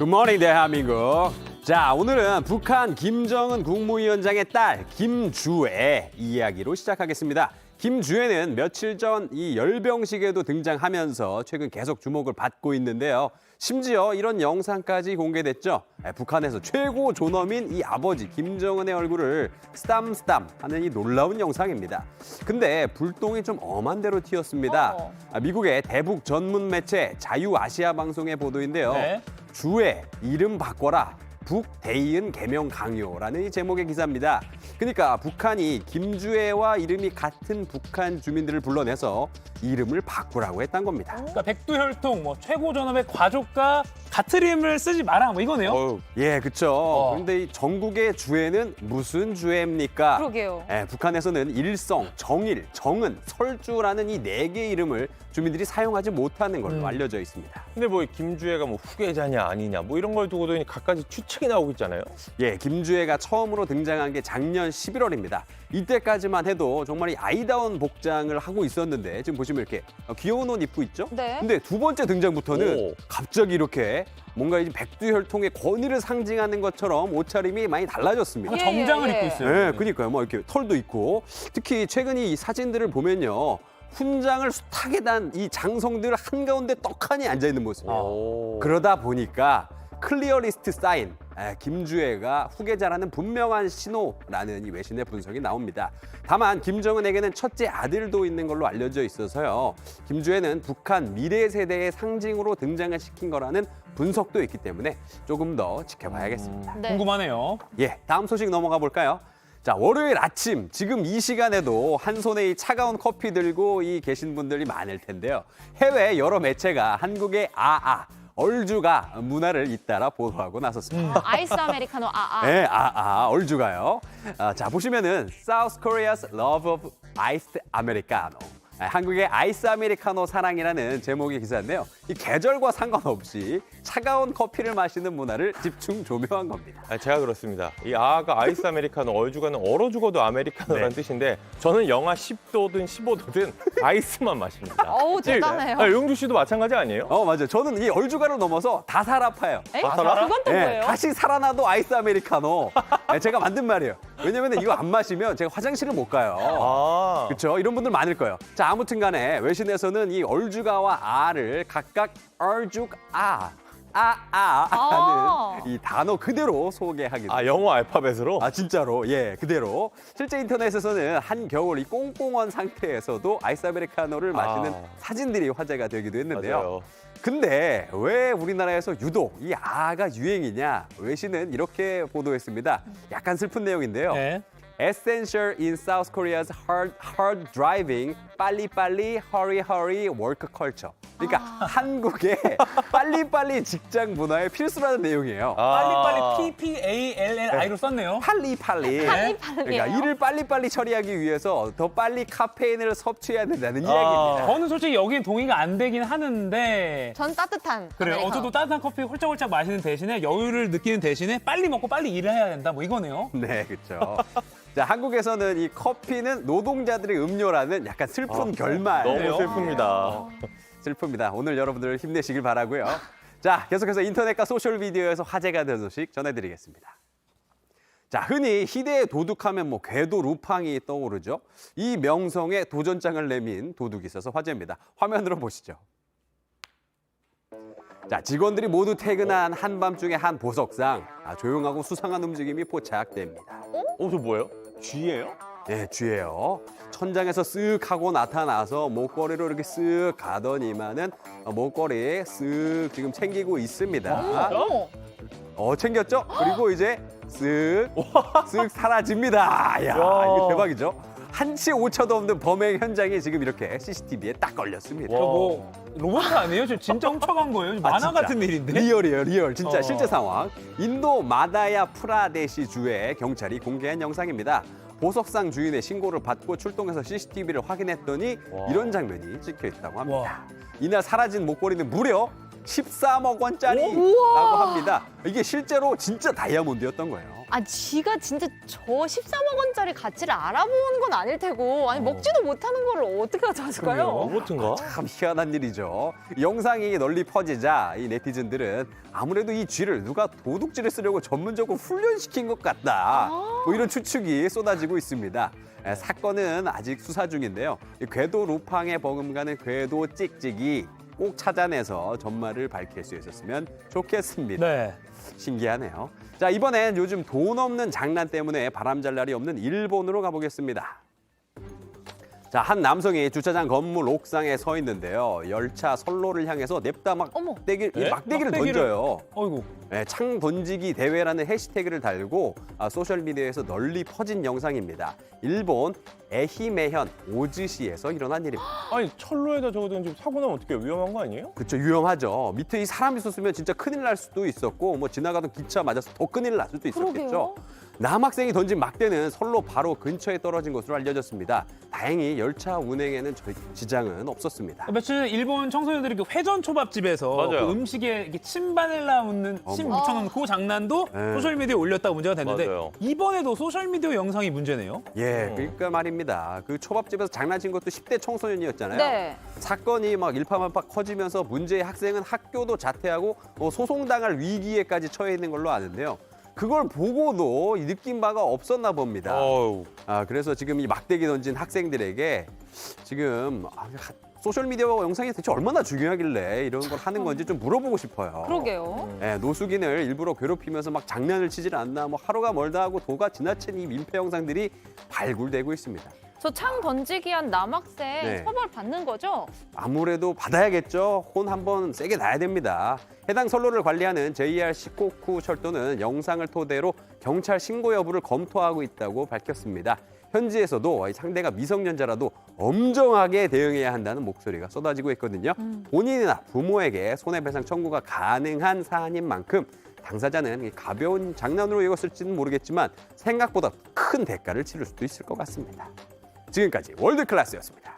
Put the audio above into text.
굿모닝 대한민국. 자, 오늘은 북한 김정은 국무위원장의 딸 김주애 이야기로 시작하겠습니다. 김주애는 며칠 전 이 열병식에도 등장하면서 최근 계속 주목을 받고 있는데요. 심지어 이런 영상까지 공개됐죠. 북한에서 최고 존엄인 이 아버지 김정은의 얼굴을 쓰담쓰담 하는 이 놀라운 영상입니다. 근데 불똥이 좀 엄한 대로 튀었습니다. 미국의 대북 전문 매체 자유아시아 방송의 보도인데요. 네. 주애 이름 바꿔라. 북대이은 개명 강요라는 이 제목의 기사입니다. 그러니까 북한이 김주애와 이름이 같은 북한 주민들을 불러내서 이름을 바꾸라고 했단 겁니다. 그러니까 백두혈통, 최고 존엄의 과족과 같은 이름을 쓰지 마라, 이거네요. 예, 그렇죠. 그런데 이 전국의 주애는 무슨 주애입니까? 그러게요. 예, 북한에서는 일성, 정일, 정은, 설주라는 이 네 개의 이름을 주민들이 사용하지 못하는 걸로 알려져 있습니다. 근데 김주애가 후계자냐 아니냐 이런 걸 두고도 갖가지 추측이 나오고 있잖아요. 예, 김주애가 처음으로 등장한 게 작년 11월입니다. 이때까지만 해도 정말 이 아이다운 복장을 하고 있었는데 지금 보시면 이렇게 귀여운 옷 입고 있죠? 네. 근데 두 번째 등장부터는 오. 갑자기 이렇게 뭔가 이제 백두혈통의 권위를 상징하는 것처럼 옷차림이 많이 달라졌습니다. 예, 정장을 예, 예. 입고 있어요. 네, 그러니까요. 이렇게 털도 있고 특히 최근 이 사진들을 보면요. 훈장을 숱하게 단 이 장성들 한가운데 떡하니 앉아있는 모습이에요. 오. 그러다 보니까 클리어리스트 사인, 김주애가 후계자라는 분명한 신호라는 이 외신의 분석이 나옵니다. 다만 김정은에게는 첫째 아들도 있는 걸로 알려져 있어서요. 김주애는 북한 미래 세대의 상징으로 등장을 시킨 거라는 분석도 있기 때문에 조금 더 지켜봐야겠습니다. 네. 궁금하네요. 예, 다음 소식 넘어가 볼까요? 자, 월요일 아침 지금 이 시간에도 한 손에 이 차가운 커피 들고 계신 분들이 많을 텐데요. 해외 여러 매체가 한국의 얼주가 문화를 잇따라 보도하고 나섰습니다. 아이스 아메리카노 네, 얼주가요. 자, 보시면은 South Korea's Love of Iced Americano. 한국의 아이스 아메리카노 사랑이라는 제목의 기사인데요. 이 계절과 상관없이 차가운 커피를 마시는 문화를 집중 조명한 겁니다. 제가 그렇습니다. 이 아가 아이스 아메리카노, 얼죽어는 얼어 죽어도 아메리카노라는 네. 뜻인데 저는 영하 10도든 15도든 아이스만 마십니다. 어우, 대단해요. 용주 씨도 마찬가지 아니에요? 맞아요. 저는 이 얼주가를 넘어서 다 살아파요. 에? 살아? 그건 또 뭐예요? 다시 살아나도 아이스 아메리카노. 제가 만든 말이에요. 왜냐면 이거 안 마시면 제가 화장실을 못 가요. 아. 그렇죠? 이런 분들 많을 거예요. 자, 아무튼 간에 외신에서는 이 얼주가와 아를 각각 얼죽 하는 이 단어 그대로 소개하기도 영어 알파벳으로? 진짜로 예 그대로 실제 인터넷에서는 한겨울 이 꽁꽁한 상태에서도 아이스 아메리카노를 마시는 사진들이 화제가 되기도 했는데요. 맞아요. 근데 왜 우리나라에서 유독 이 아가 유행이냐? 외신은 이렇게 보도했습니다. 약간 슬픈 내용인데요. 네. Essential in South Korea's hard driving, 빨리빨리, hurry work culture. 그러니까 한국의 빨리빨리 직장 문화의 필수라는 내용이에요. 빨리빨리 PPALLI로 썼네요. 빨리빨리. 빨리빨리예요? 그러니까 일을 빨리빨리 처리하기 위해서 더 빨리 카페인을 섭취해야 된다는 이야기입니다. 저는 솔직히 여기엔 동의가 안 되긴 하는데 전 따뜻한 그래요. 아메리카노. 저도 따뜻한 커피 홀짝홀짝 마시는 대신에 여유를 느끼는 대신에 빨리 먹고 빨리 일을 해야 된다, 이거네요. 네, 그렇죠. 자, 한국에서는 이 커피는 노동자들의 음료라는 약간 슬픈 결말. 너무 슬픕니다. 슬픕니다. 오늘 여러분들 힘내시길 바라고요. 자, 계속해서 인터넷과 소셜미디어에서 화제가 된 소식 전해드리겠습니다. 자, 흔히 희대의 도둑하면 궤도 루팡이 떠오르죠. 이 명성에 도전장을 내민 도둑이 있어서 화제입니다. 화면으로 보시죠. 자, 직원들이 모두 퇴근한 한밤중에 한 보석상 조용하고 수상한 움직임이 포착됩니다. 저 뭐예요? 쥐예요? 네, 쥐예요. 천장에서 쓱 하고 나타나서 목걸이로 이렇게 쓱 가더니만은 목걸이에 쓱 지금 챙기고 있습니다. 챙겼죠? 그리고 이제 쓱 사라집니다. 이야, 이거 대박이죠? 한치 오차도 없는 범행 현장이 지금 이렇게 CCTV에 딱 걸렸습니다. 로봇 아니에요? 저 진짜 훔쳐간 거예요? 만화 진짜. 같은 일인데? 리얼이에요, 리얼. 진짜 실제 상황. 인도 마다야 프라데시 주의 경찰이 공개한 영상입니다. 보석상 주인의 신고를 받고 출동해서 CCTV를 확인했더니 이런 장면이 찍혀 있다고 합니다. 이날 사라진 목걸이는 무려 13억 원짜리라고 합니다. 이게 실제로 진짜 다이아몬드였던 거예요. 아, 지가 진짜 저 13억 원짜리 가치를 알아보는 건 아닐 테고, 아니 먹지도 못하는 거를 어떻게 가져왔을까요? 로봇인가? 참 희한한 일이죠. 영상이 널리 퍼지자 이 네티즌들은 아무래도 이 쥐를 누가 도둑질을 쓰려고 전문적으로 훈련시킨 것 같다. 뭐 이런 추측이 쏟아지고 있습니다. 사건은 아직 수사 중인데요. 이 궤도 루팡에 버금가는 궤도 찍찍이 꼭 찾아내서 전말을 밝힐 수 있었으면 좋겠습니다. 네. 신기하네요. 자, 이번엔 요즘 돈 없는 장난 때문에 바람잘 날이 없는 일본으로 가보겠습니다. 자, 한 남성이 주차장 건물 옥상에 서 있는데요. 열차 선로를 향해서 냅다 어머. 막대기를 네? 막대기를 막대기를- 던져요. 어이구. 네, 창 던지기 대회라는 해시태그를 달고 소셜미디어에서 널리 퍼진 영상입니다. 일본 에히메현 오즈시에서 일어난 일입니다. 아니 철로에다 저거 던지면 사고 나면 어떻게 위험한 거 아니에요? 그렇죠, 유용하죠. 밑에 이 사람이 있었으면 진짜 큰일 날 수도 있었고 뭐 지나가던 기차 맞아서 더 큰일 날 수도 있었겠죠. 그러게요. 남학생이 던진 막대는 선로 바로 근처에 떨어진 것으로 알려졌습니다. 다행히 열차 운행에는 지장은 없었습니다. 며칠 전 일본 청소년들이 그 회전 초밥집에서 맞아요. 그 음식에 이렇게 침 바닐라 묻는 침 어머. 묻혀놓은 그 장난도 네. 소셜미디어에 올렸다가 문제가 됐는데 맞아요. 이번에도 소셜미디어 영상이 문제네요. 예, 그러니까 말입니다. 그 초밥집에서 장난친 것도 10대 청소년이었잖아요. 네. 사건이 막 일파만파 커지면서 문제의 학생은 학교도 자퇴하고 소송당할 위기에까지 처해 있는 걸로 아는데요. 그걸 보고도 느낀 바가 없었나 봅니다. 어우. 그래서 지금 이 막대기 던진 학생들에게 지금 소셜미디어 영상이 대체 얼마나 중요하길래 이런 걸 하는 건지 좀 물어보고 싶어요. 그러게요. 예, 노숙인을 일부러 괴롭히면서 막 장난을 치질 않나, 뭐 하루가 멀다 하고 도가 지나친 이 민폐 영상들이 발굴되고 있습니다. 저 창 던지기 한 남학생 네. 처벌 받는 거죠? 아무래도 받아야겠죠. 혼 한번 세게 나야 됩니다. 해당 선로를 관리하는 JR 시코쿠 철도는 영상을 토대로 경찰 신고 여부를 검토하고 있다고 밝혔습니다. 현지에서도 상대가 미성년자라도 엄정하게 대응해야 한다는 목소리가 쏟아지고 있거든요. 본인이나 부모에게 손해배상 청구가 가능한 사안인 만큼 당사자는 가벼운 장난으로 여겼을지는 모르겠지만 생각보다 큰 대가를 치를 수도 있을 것 같습니다. 지금까지 월드클래스였습니다.